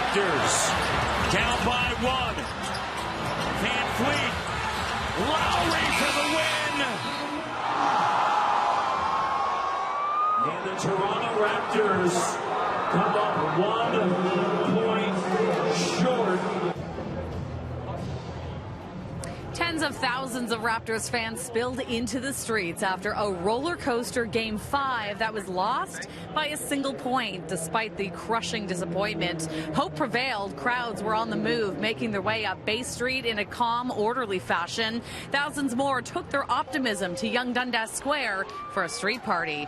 Raptors down by 1. Van Fleet, Lowry for the win. And the Toronto Raptors come up 1 point short. Tens of thousands of Raptors fans spilled into the streets after a roller coaster Game 5 that was lost by a single point. Despite the crushing disappointment, hope prevailed. Crowds were on the move, making their way up Bay Street in a calm, orderly fashion. Thousands more took their optimism to Yonge Dundas Square for a street party.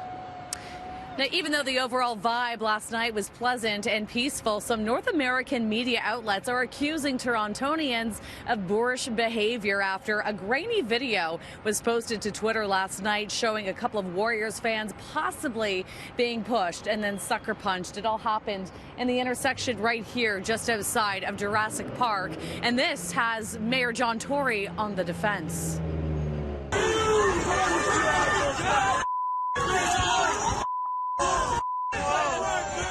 Now, even though the overall vibe last night was pleasant and peaceful, some North American media outlets are accusing Torontonians of boorish behavior after a grainy video was posted to Twitter last night showing a couple of Warriors fans possibly being pushed and then sucker punched. It all happened in the intersection right here just outside of Jurassic Park. And this has Mayor John Tory on the defense.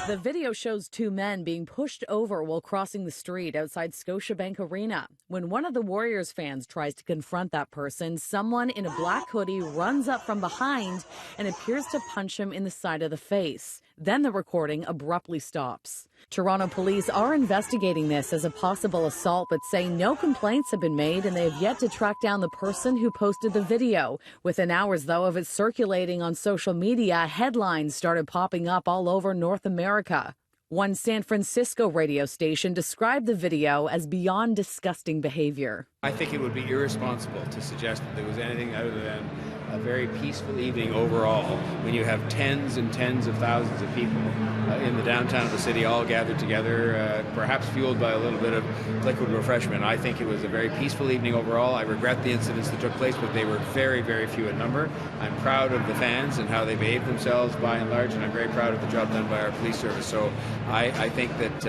The video shows two men being pushed over while crossing the street outside Scotiabank Arena. When one of the Warriors fans tries to confront that person, someone in a black hoodie runs up from behind and appears to punch him in the side of the face. Then the recording abruptly stops. Toronto police are investigating this as a possible assault, but say no complaints have been made and they have yet to track down the person who posted the video. Within hours, though, of it circulating on social media, headlines started popping up all over North America. One San Francisco radio station described the video as beyond disgusting behavior. I think it would be irresponsible to suggest that there was anything other than a very peaceful evening overall when you have tens and tens of thousands of people in the downtown of the city all gathered together, perhaps fueled by a little bit of liquid refreshment. I think it was a very peaceful evening overall. I regret the incidents that took place, but they were very, very few in number. I'm proud of the fans and how they behaved themselves by and large, and I'm very proud of the job done by our police service. So I think that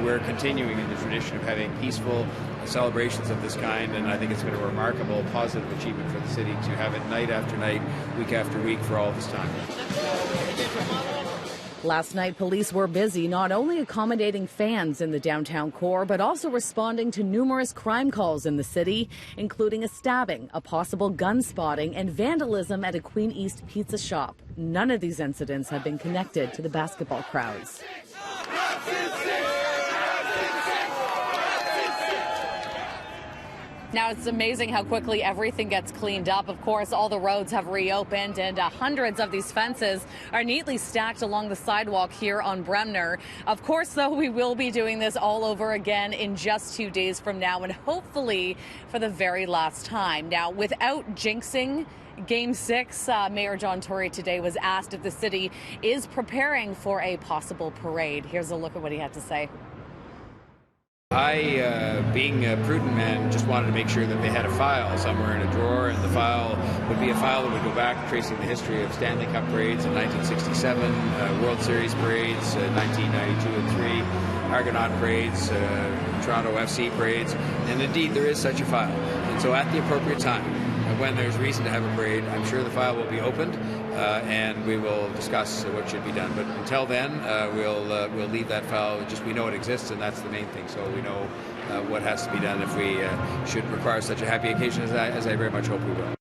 we're continuing in the tradition of having peaceful celebrations of this kind, and I think it's been a remarkable positive achievement for the city to have it night after night, week after week for all this time. Last night, police were busy not only accommodating fans in the downtown core, but also responding to numerous crime calls in the city, including a stabbing, a possible gun spotting, and vandalism at a Queen East pizza shop. None of these incidents have been connected to the basketball crowds. Now, it's amazing how quickly everything gets cleaned up. Of course, all the roads have reopened, and hundreds of these fences are neatly stacked along the sidewalk here on Bremner. Of course, though, we will be doing this all over again in just 2 days from now, and hopefully for the very last time. Now, without jinxing Game 6, Mayor John Tory today was asked if the city is preparing for a possible parade. Here's a look at what he had to say. I, being a prudent man, just wanted to make sure that they had a file somewhere in a drawer, and the file would be a file that would go back tracing the history of Stanley Cup parades in 1967, World Series parades, 1992 and 3, Argonaut parades, Toronto FC parades, and indeed there is such a file. And so at the appropriate time, when there's reason to have a parade, I'm sure the file will be opened and we will discuss what should be done. But until then, we'll leave that file. We know it exists, and that's the main thing. So we know what has to be done if we should require such a happy occasion as I very much hope we will.